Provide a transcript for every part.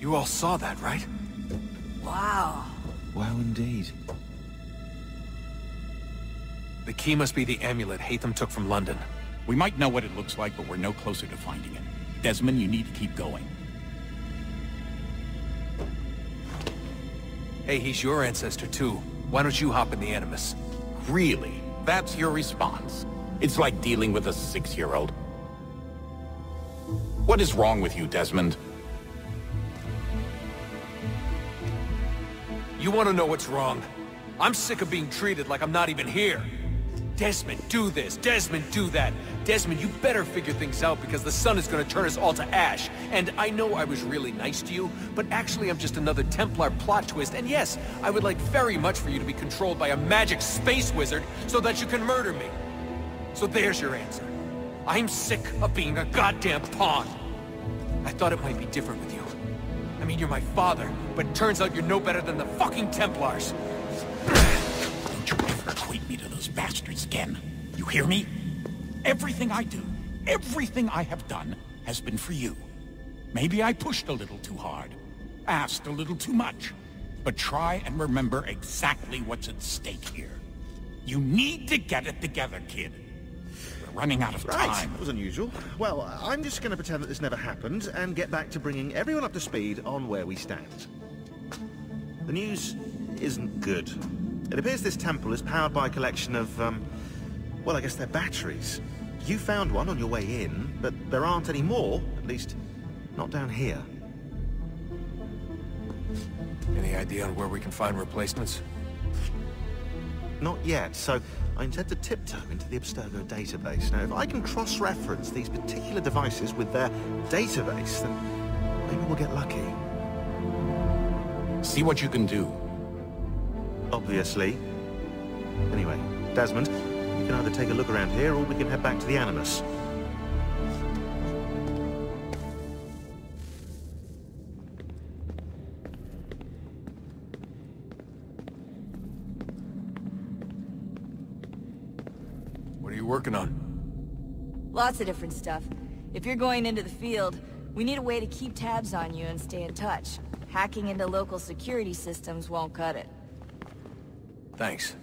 You all saw that, right? Wow. Wow, indeed. The key must be the amulet Hatham took from London. We might know what it looks like, but we're no closer to finding it. Desmond, you need to keep going. Hey, he's your ancestor too. Why don't you hop in the Animus? Really? That's your response? It's like dealing with a 6-year-old. What is wrong with you, Desmond? You want to know what's wrong? I'm sick of being treated like I'm not even here. Desmond, do this. Desmond, do that. Desmond, you better figure things out because the sun is going to turn us all to ash. And I know I was really nice to you, but actually I'm just another Templar plot twist. And yes, I would like very much for you to be controlled by a magic space wizard so that you can murder me. So there's your answer. I'm sick of being a goddamn pawn. I thought it might be different with you. I mean, you're my father, but it turns out you're no better than the fucking Templars. Don't you ever equate me to those bastards again. You hear me? Everything I do, everything I have done, has been for you. Maybe I pushed a little too hard, asked a little too much, but try and remember exactly what's at stake here. You need to get it together, kid. We're running out of time. Right, that was unusual. Well, I'm just going to pretend that this never happened and get back to bringing everyone up to speed on where we stand. The news isn't good. It appears this temple is powered by a collection of, well, I guess they're batteries. You found one on your way in, but there aren't any more, at least not down here. Any idea on where we can find replacements? Not yet, so I intend to tiptoe into the Abstergo database. Now, if I can cross-reference these particular devices with their database, then maybe we'll get lucky. See what you can do. Obviously. Anyway, Desmond, you can either take a look around here or we can head back to the Animus. What are you working on? Lots of different stuff. If you're going into the field, we need a way to keep tabs on you and stay in touch. Hacking into local security systems won't cut it. Thanks.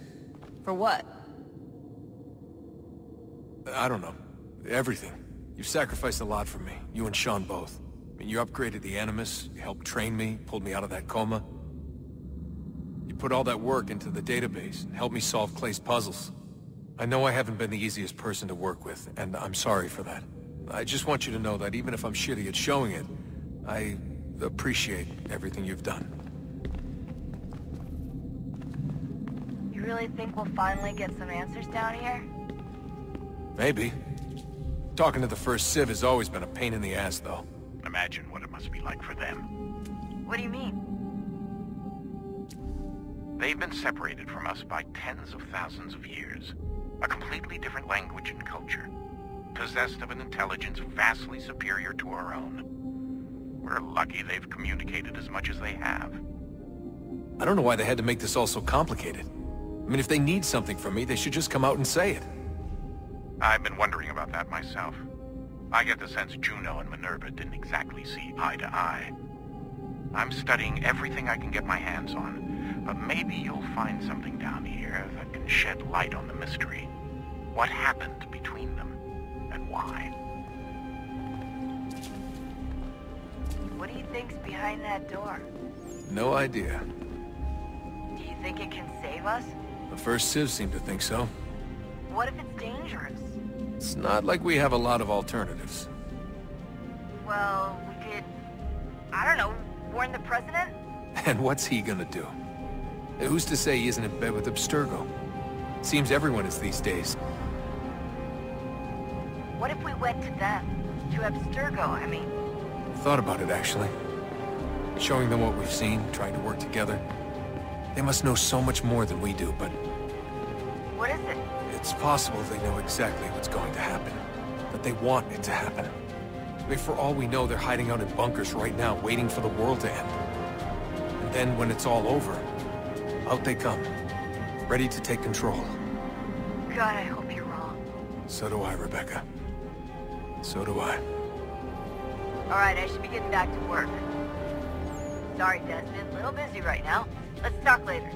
For what? I don't know. Everything. You've sacrificed a lot for me. You and Sean both. I mean, you upgraded the Animus, you helped train me, pulled me out of that coma. You put all that work into the database and helped me solve Clay's puzzles. I know I haven't been the easiest person to work with, and I'm sorry for that. I just want you to know that even if I'm shitty at showing it, I appreciate everything you've done. You really think we'll finally get some answers down here? Maybe. Talking to the first Civ has always been a pain in the ass, though. Imagine what it must be like for them. What do you mean? They've been separated from us by tens of thousands of years. A completely different language and culture. Possessed of an intelligence vastly superior to our own. We're lucky they've communicated as much as they have. I don't know why they had to make this all so complicated. I mean, if they need something from me, they should just come out and say it. I've been wondering about that myself. I get the sense Juno and Minerva didn't exactly see eye to eye. I'm studying everything I can get my hands on, but maybe you'll find something down here that can shed light on the mystery. What happened between them, and why? What do you think's behind that door? No idea. Do you think it can save us? The first Civ seemed to think so. What if it's dangerous? It's not like we have a lot of alternatives. Well, we could... I don't know, warn the president? And what's he gonna do? Who's to say he isn't in bed with Abstergo? Seems everyone is these days. What if we went to them? To Abstergo, I mean. Thought about it, actually. Showing them what we've seen, trying to work together. They must know so much more than we do, but... What is it? It's possible they know exactly what's going to happen. That they want it to happen. I mean, for all we know, they're hiding out in bunkers right now, waiting for the world to end. And then, when it's all over, out they come. Ready to take control. God, I hope you're wrong. So do I, Rebecca. So do I. Alright, I should be getting back to work. Sorry, Desmond. Little busy right now. Let's talk later.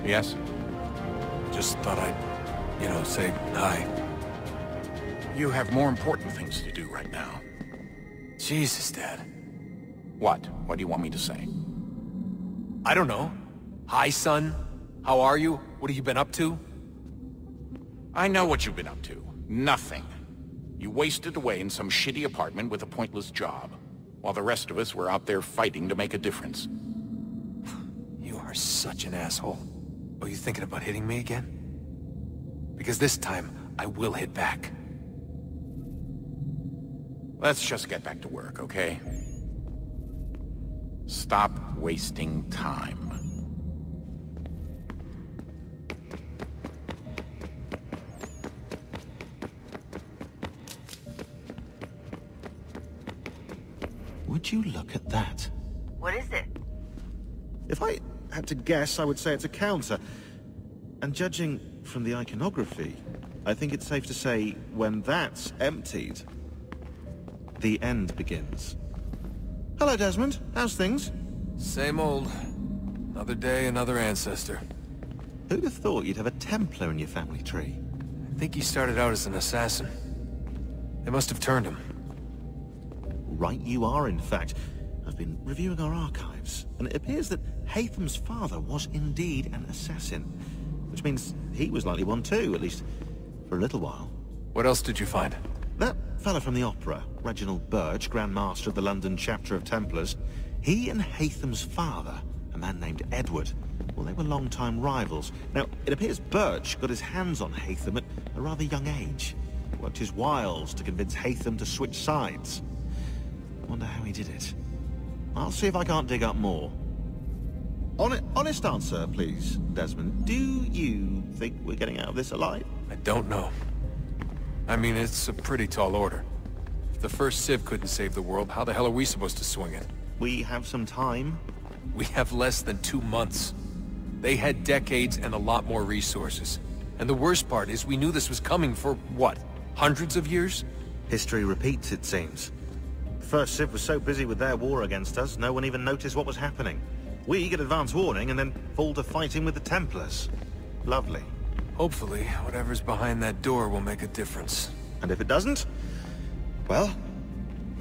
Yes? Just thought I'd, say hi. You have more important things to do right now. Jesus, Dad. What? What do you want me to say? I don't know. Hi, son. How are you? What have you been up to? I know what you've been up to. Nothing. You wasted away in some shitty apartment with a pointless job, while the rest of us were out there fighting to make a difference. You are such an asshole. Are you thinking about hitting me again? Because this time, I will hit back. Let's just get back to work, okay? Stop wasting time. Would you look at that? What is it? If I had to guess, I would say it's a counter. And judging from the iconography, I think it's safe to say when that's emptied, the end begins. Hello, Desmond. How's things? Same old. Another day, another ancestor. Who'd have thought you'd have a Templar in your family tree? I think he started out as an assassin. They must have turned him. Right you are, in fact. I've been reviewing our archives, and it appears that Haytham's father was indeed an assassin. Which means he was likely one too, at least for a little while. What else did you find? That fella from the opera, Reginald Birch, Grand Master of the London chapter of Templars, he and Haytham's father, a man named Edward, well, they were long-time rivals. Now, it appears Birch got his hands on Haytham at a rather young age. Worked his wiles to convince Haytham to switch sides. Wonder how he did it. I'll see if I can't dig up more. Honest answer, please, Desmond. Do you think we're getting out of this alive? I don't know. I mean, it's a pretty tall order. If the first Civ couldn't save the world, how the hell are we supposed to swing it? We have some time. We have less than 2 months. They had decades and a lot more resources. And the worst part is we knew this was coming for, what, hundreds of years? History repeats, it seems. The first Civ was so busy with their war against us, no one even noticed what was happening. We get advance warning and then fall to fighting with the Templars. Lovely. Hopefully, whatever's behind that door will make a difference. And if it doesn't, well,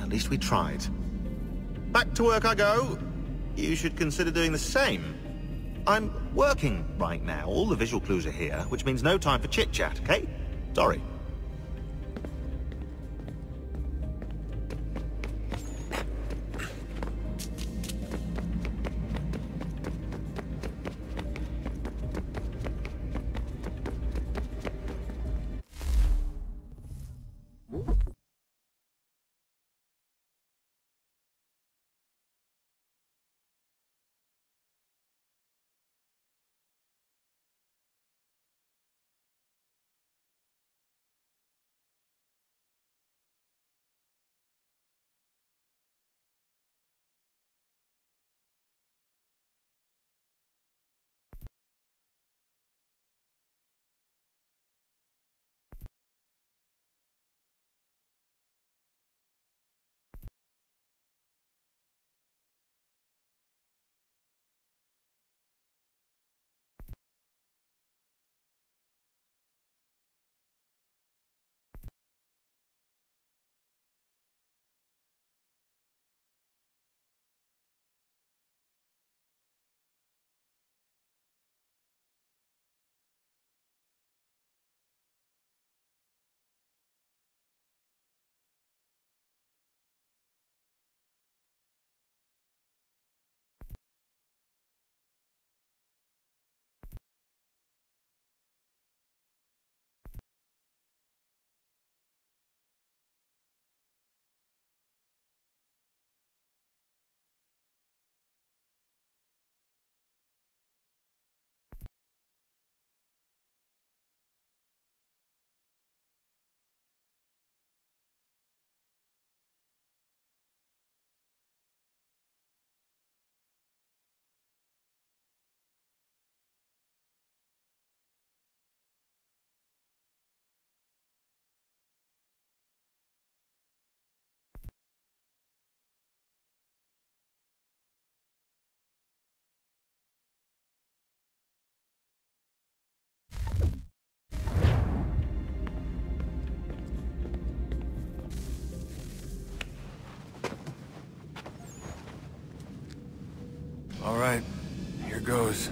at least we tried. Back to work I go. You should consider doing the same. I'm working right now. All the visual clues are here, which means no time for chit-chat, okay? Sorry. All right, here goes.